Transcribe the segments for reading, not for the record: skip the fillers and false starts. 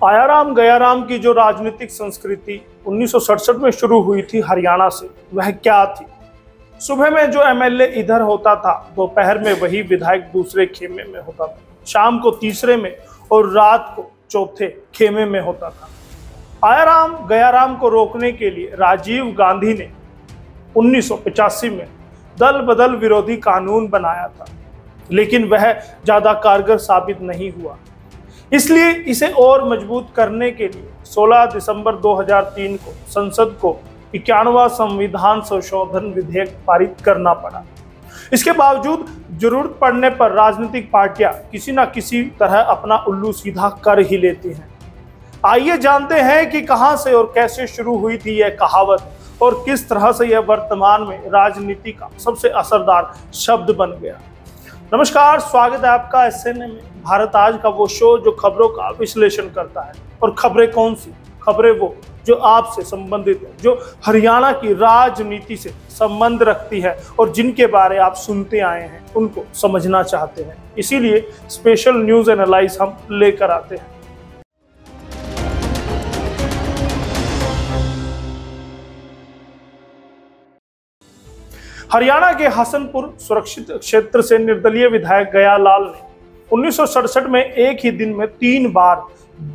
आयाराम गयाराम की जो राजनीतिक संस्कृति 1967 में शुरू हुई थी हरियाणा से, वह क्या थी। सुबह में जो एमएलए इधर होता था, दोपहर में वही विधायक दूसरे खेमे में होता था, शाम को तीसरे में और रात को चौथे खेमे में होता था। आयाराम गयाराम को रोकने के लिए राजीव गांधी ने 1985 में दल बदल विरोधी कानून बनाया था, लेकिन वह ज्यादा कारगर साबित नहीं हुआ। इसलिए इसे और मजबूत करने के लिए 16 दिसंबर 2003 को संसद को 91वां संविधान संशोधन विधेयक पारित करना पड़ा। इसके बावजूद जरूरत पड़ने पर राजनीतिक पार्टियां किसी न किसी तरह अपना उल्लू सीधा कर ही लेती हैं। आइए जानते हैं कि कहां से और कैसे शुरू हुई थी यह कहावत और किस तरह से यह वर्तमान में राजनीति का सबसे असरदार शब्द बन गया। नमस्कार, स्वागत है आपका एसएनए में। भारत आज का वो शो जो खबरों का विश्लेषण करता है। और खबरें कौन सी? खबरें वो जो आपसे संबंधित है, जो हरियाणा की राजनीति से संबंध रखती है और जिनके बारे आप सुनते आए हैं, उनको समझना चाहते हैं। इसीलिए स्पेशल न्यूज एनालाइज हम लेकर आते हैं। हरियाणा के हसनपुर सुरक्षित क्षेत्र से निर्दलीय विधायक गयालाल ने 1967 में एक ही दिन में 3 बार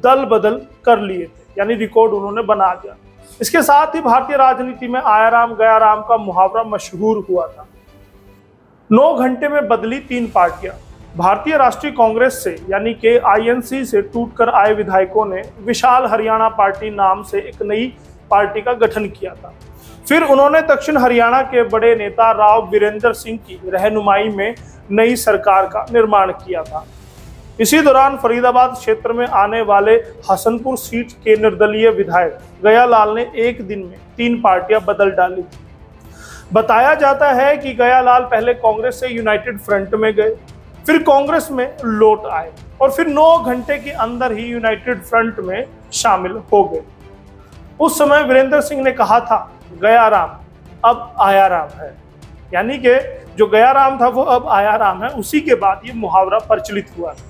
दल बदल कर लिए थे, यानी रिकॉर्ड उन्होंने बना दिया। इसके साथ ही भारतीय राजनीति में आयाराम गयाराम का मुहावरा मशहूर हुआ था। 9 घंटे में बदली 3 पार्टियां। भारतीय राष्ट्रीय कांग्रेस से यानी कि आईएनसी से टूटकर आए विधायकों ने विशाल हरियाणा पार्टी नाम से एक नई पार्टी का गठन किया था। फिर उन्होंने दक्षिण हरियाणा के बड़े नेता राव वीरेंद्र सिंह की रहनुमाई में नई सरकार का निर्माण किया था। इसी दौरान फरीदाबाद क्षेत्र में आने वाले हसनपुर सीट के निर्दलीय विधायक गयालाल ने एक दिन में 3 पार्टियां बदल डाली थी। बताया जाता है कि गयालाल पहले कांग्रेस से यूनाइटेड फ्रंट में गए, फिर कांग्रेस में लौट आए और फिर 9 घंटे के अंदर ही यूनाइटेड फ्रंट में शामिल हो गए। उस समय वीरेंद्र सिंह ने कहा था, गयाराम अब आयाराम है, यानी कि जो गयाराम था वो अब आयाराम है। उसी के बाद ये मुहावरा प्रचलित हुआ था।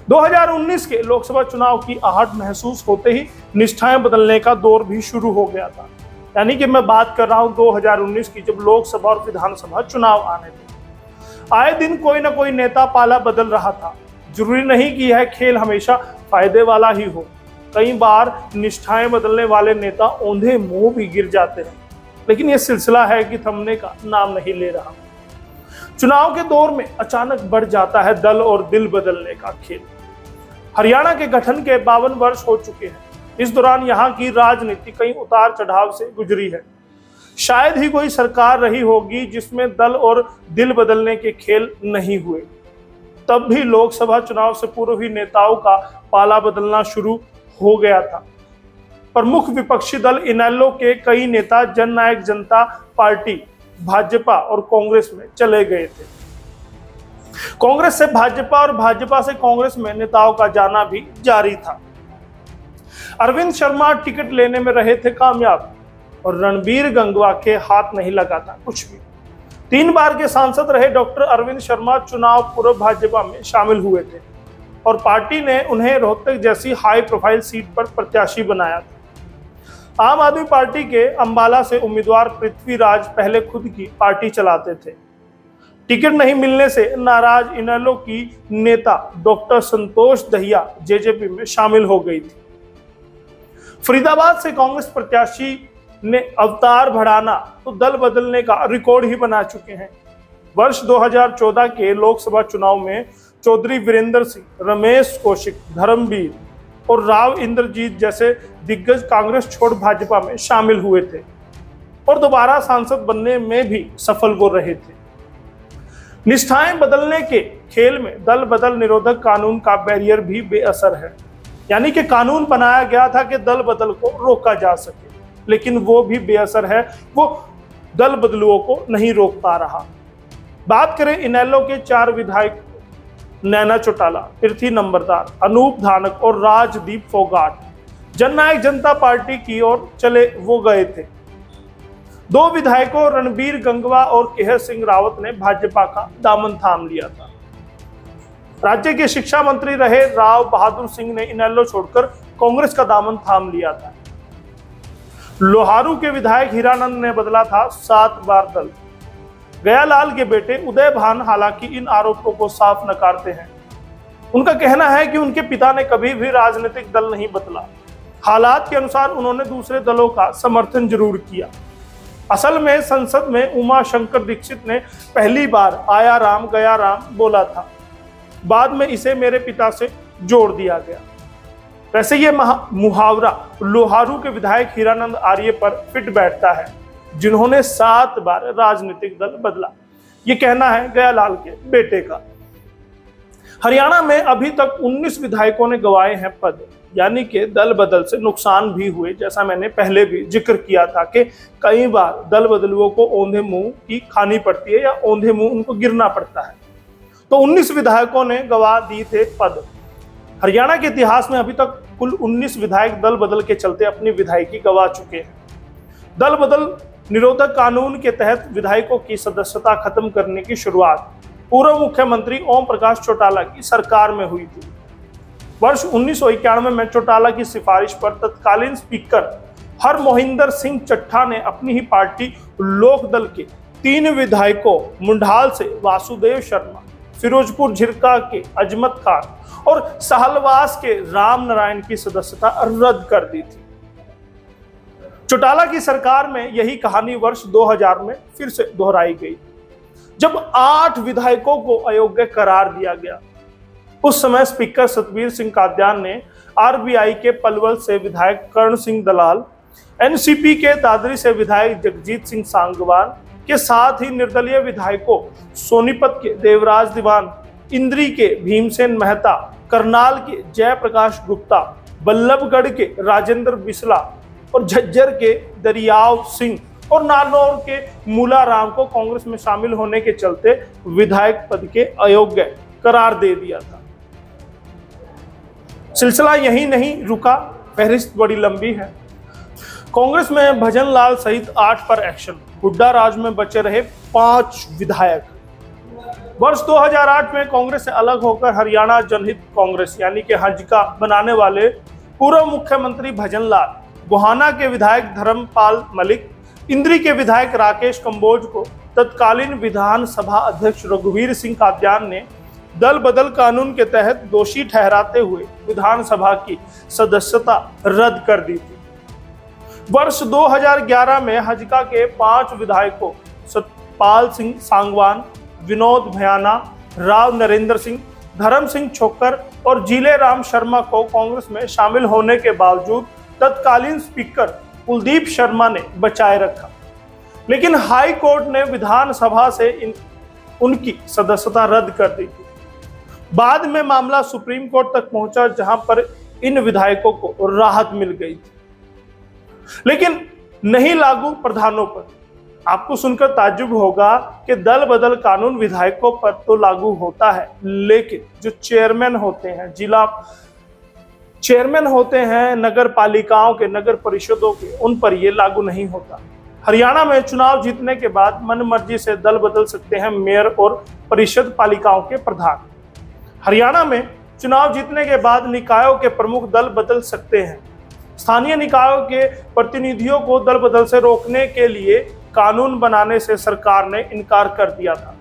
2019 के लोकसभा चुनाव की आहट महसूस होते ही निष्ठाएं बदलने का दौर भी शुरू हो गया था। यानी कि मैं बात कर रहा हूं 2019 की, जब लोकसभा और विधानसभा चुनाव आने थे। आए दिन कोई ना कोई नेता पाला बदल रहा था। जरूरी नहीं कि यह खेल हमेशा फायदे वाला ही हो। कई बार निष्ठाएं बदलने वाले नेता औंधे मुंह भी गिर जाते हैं, लेकिन यह सिलसिला है कि थमने का नाम नहीं ले रहा। चुनाव के दौर में अचानक बढ़ जाता है दल और दिल बदलने का खेल। हरियाणा के गठन के 52 वर्ष हो चुके हैं। इस दौरान यहाँ की राजनीति कई उतार चढ़ाव से गुजरी है। शायद ही कोई सरकार रही होगी जिसमें दल और दिल बदलने के खेल नहीं हुए। तब भी लोकसभा चुनाव से पूर्व ही नेताओं का पाला बदलना शुरू हो गया था। प्रमुख विपक्षी दल इनेलो के कई नेता जननायक जनता पार्टी, भाजपा और कांग्रेस में चले गए थे। कांग्रेस से भाजपा और भाजपा से कांग्रेस में नेताओं का जाना भी जारी था। अरविंद शर्मा टिकट लेने में रहे थे कामयाब और रणबीर गंगवा के हाथ नहीं लगा था कुछ भी। 3 बार के सांसद रहे डॉक्टर अरविंद शर्मा चुनाव पूर्व भाजपा में शामिल हुए थे और पार्टी ने उन्हें रोहतक जैसी हाई प्रोफाइल सीट पर प्रत्याशी बनाया था। आम आदमी पार्टी के अंबाला से उम्मीदवार पृथ्वीराज पहले खुद की पार्टी चलाते थे। टिकट नहीं मिलने से नाराज इनेलो की नेता डॉक्टर संतोष दहिया जेजेपी में शामिल हो गई थी। फरीदाबाद से कांग्रेस प्रत्याशी ने अवतार बढ़ाना तो दल बदलने का रिकॉर्ड ही बना चुके हैं। वर्ष 2014 के लोकसभा चुनाव में चौधरी वीरेंद्र सिंह, रमेश कौशिक, धर्मवीर और राव इंद्रजीत जैसे दिग्गज कांग्रेस छोड़ भाजपा में शामिल हुए थे और दोबारा सांसद बनने में भी सफल वो रहे थे। निष्ठाएं बदलने के खेल में दल बदल निरोधक कानून का बैरियर भी बेअसर है। यानी कि कानून बनाया गया था कि दल बदल को रोका जा सके, लेकिन वो भी बेअसर है। वो दल बदलुओं को नहीं रोक पा रहा। बात करें इनेलो के 4 विधायक, नैना चौटाला, पृथ्वी नंबरदार, अनूप धानक और राजदीप फोगाट जननायक जनता पार्टी की ओर चले वो गए थे। 2 विधायकों रणबीर गंगवा और केहर सिंह रावत ने भाजपा का दामन थाम लिया था। राज्य के शिक्षा मंत्री रहे राव बहादुर सिंह ने इनेलो छोड़कर कांग्रेस का दामन थाम लिया था। लोहारू के विधायक हीरानंद ने बदला था 7 बार दल। गयालाल के बेटे उदय भान हालांकि इन आरोपों को साफ नकारते हैं। उनका कहना है कि उनके पिता ने कभी भी राजनीतिक दल नहीं बदला। हालात के अनुसार उन्होंने दूसरे दलों का समर्थन जरूर किया। असल में संसद में उमा शंकर दीक्षित ने पहली बार आया राम गया राम बोला था, बाद में इसे मेरे पिता से जोड़ दिया गया। वैसे ये मुहावरा लोहारू के विधायक हीरानंद आर्य पर फिट बैठता है, जिन्होंने 7 बार राजनीतिक दल बदला। ये कहना है गयालाल के बेटे का। हरियाणा में अभी तक 19 विधायकों ने गंवाए हैं पद, यानी कि दल बदल से नुकसान भी हुए। जैसा मैंने पहले भी जिक्र किया था कि कई बार दल बदलुओं को औंधे मुंह की खानी पड़ती है या औंधे मुंह उनको गिरना पड़ता है। तो 19 विधायकों ने गंवा दिए थे पद। हरियाणा के इतिहास में अभी तक कुल 19 विधायक दल बदल के चलते अपनी विधायकी गंवा चुके हैं। दल बदल निरोधक कानून के तहत विधायकों की सदस्यता खत्म करने की शुरुआत पूर्व मुख्यमंत्री ओम प्रकाश चौटाला की सरकार में हुई थी। वर्ष 1991 में चौटाला की सिफारिश पर तत्कालीन स्पीकर हरमोहिंदर सिंह चट्ठा ने अपनी ही पार्टी लोकदल के 3 विधायकों मुंडाल से वासुदेव शर्मा, फिरोजपुर झिरका के अजमत खान और साहलवास के राम नारायण की सदस्यता रद्द कर दी थी। चौटाला की सरकार में यही कहानी वर्ष 2000 में फिर से दोहराई गई, जब 8 विधायकों को अयोग्य करार दिया गया। उस समय स्पीकर सतबीर सिंह कादयान ने आरबीआई के पलवल से विधायक कर्ण सिंह दलाल, एनसीपी के दादरी से विधायक जगजीत सिंह सांगवान के साथ ही निर्दलीय विधायकों सोनीपत के देवराज दीवान, इंद्री के भीमसेन मेहता, करनाल के जयप्रकाश गुप्ता, बल्लभगढ़ के राजेंद्र बिसला और झज्जर के दरियाव सिंह और नारनौल के मूला राम को कांग्रेस में शामिल होने के चलते विधायक पद के अयोग्य करार दे दिया था। सिलसिला यही नहीं रुका, फहरिस्त बड़ी लंबी है। कांग्रेस में भजन लाल सहित 8 पर एक्शन। हुड्डा राज में बचे रहे 5 विधायक। वर्ष 2008 में कांग्रेस से अलग होकर हरियाणा जनहित कांग्रेस यानी कि हजका बनाने वाले पूर्व मुख्यमंत्री भजन लाल, गोहाना के विधायक धर्मपाल मलिक, इंद्री के विधायक राकेश कंबोज को तत्कालीन विधानसभा अध्यक्ष रघुवीर सिंह कादयान ने दल बदल कानून के तहत दोषी ठहराते हुए विधानसभा की सदस्यता रद्द कर दी थी। वर्ष 2011 में हजका के 5 विधायकों सतपाल सिंह सांगवान, विनोद भयाना, राव नरेंद्र सिंह, धर्म सिंह छोकर और जीले राम शर्मा को कांग्रेस में शामिल होने के बावजूद तत्कालीन स्पीकर कुलदीप शर्मा ने बचाए रखा, लेकिन हाई कोर्ट ने विधानसभा से उनकी सदस्यता रद्द कर दी थी। बाद में मामला सुप्रीम कोर्ट तक पहुंचा, जहां पर इन विधायकों को राहत मिल गई थी, लेकिन नहीं लागू प्रधानों पर। आपको सुनकर ताज्जुब होगा कि दल बदल कानून विधायकों पर तो लागू होता है, लेकिन जो चेयरमैन होते हैं, जिला चेयरमैन होते हैं नगर पालिकाओं के, नगर परिषदों के, उन पर यह लागू नहीं होता। हरियाणा में चुनाव जीतने के बाद मनमर्जी से दल बदल सकते हैं मेयर और परिषद पालिकाओं के प्रधान। हरियाणा में चुनाव जीतने के बाद निकायों के प्रमुख दल बदल सकते हैं। स्थानीय निकायों के प्रतिनिधियों को दल बदल से रोकने के लिए कानून बनाने से सरकार ने इनकार कर दिया था।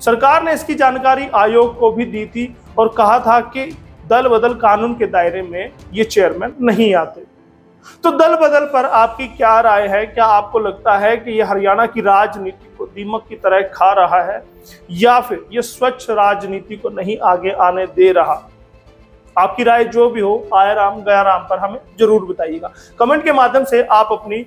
सरकार ने इसकी जानकारी आयोग को भी दी थी और कहा था कि दल बदल कानून के दायरे में ये चेयरमैन नहीं आते। तो दल बदल पर आपकी क्या राय है? क्या आपको लगता है कि यह हरियाणा की राजनीति को दीमक की तरह खा रहा है, या फिर यह स्वच्छ राजनीति को नहीं आगे आने दे रहा? आपकी राय जो भी हो, आया राम गया राम पर हमें जरूर बताइएगा। कमेंट के माध्यम से आप अपनी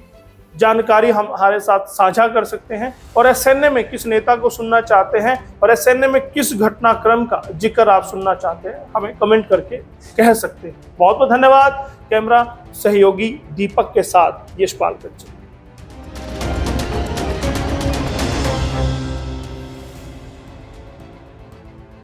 जानकारी हमारे साथ साझा कर सकते हैं, और एसएनए में किस नेता को सुनना चाहते हैं और एसएनए में किस घटनाक्रम का जिक्र आप सुनना चाहते हैं, हमें कमेंट करके कह सकते हैं। बहुत बहुत धन्यवाद। कैमरा सहयोगी दीपक के साथ यशपाल कच्चे।